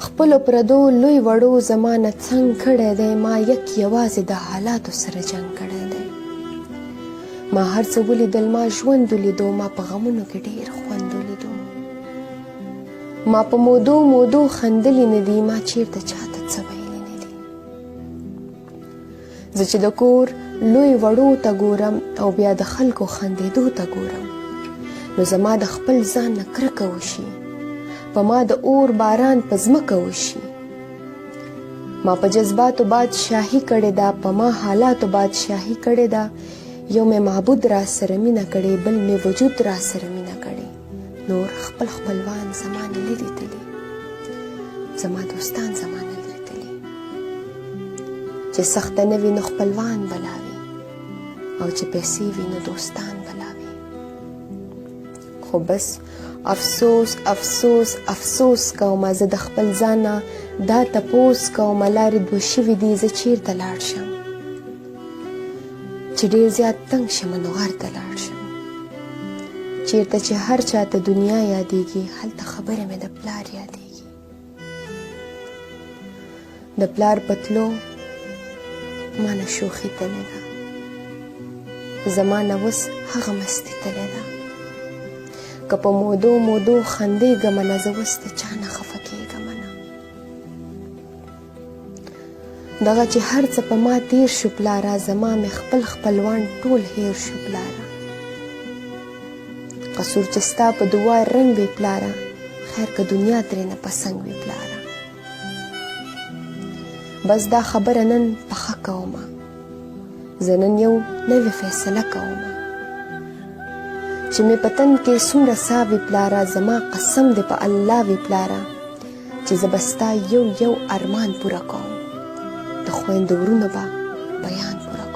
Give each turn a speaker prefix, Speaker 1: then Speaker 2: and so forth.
Speaker 1: خپلو پردو لوی وړو زمانه څنګ کړی دی ما یک یوازې د حالاتو سره جنګ کړی دی ما هر څه ولیدل ما ژوند ولیدو ما په غمونو کې ډېر خوند ولیدو ما په مودو مودو خندلي نه دي ما چیرته چاته څه ویلي نه دي زه چې د کور لوی وړو ته ګورم او بیا د خلکو خندېدو ته ګورم نو زما د خپل ځان نه کرکه وشي په ما د اور باران په ځمکه وشي ما په جذباتو بادشاهي کړې ده په ما حالاتو بادشاهي کړې ده یو مې معبود را سره مینه کړې بل مې وجود را سره مینه کړې نور خپل خپلوان زما نه لرې تللي زما دوستان زما نه لرې تللي چې سخته نه وي نو خپلوان بلا وي او چې پیسې وي نو دوستان بلا وي خو بس افسوس افسوس افسوس کومه زه د خپل ځانه دا تپوس کومه لارې دوه شوي دي زه چیرته لاړ شم چې ډېر زیات تنګ شم نو غر ته لاړ شم چیرته چې هر چاته دنیا یادېږي هلته خبره مې د پلار یادېږي د پلار په تلو ما نه شوخي تللی ده زما نه اوس هغه مستي تللی ده که په مودو مودو خندېږم نه زه اوس د چا نه خفه کېږم نه دغه چې هر څه په ما تیر شو پلاره زما مې خپل خپلوان ټول هیر شو پلاره قصور چې ستا په دعا رنګ وي پلاره خیر که دنیا ترېنه پسنګ وي پلاره بس دا خبره نن پخه کومه زه نن یو نوې فیصله کومه چې مې په تن کې څومره ساه وي پلاره زما قسم دې په الله وي پلاره چې زه به ستا یو یو ارمان پوره کوم د خویندو ورونو به بیان پوره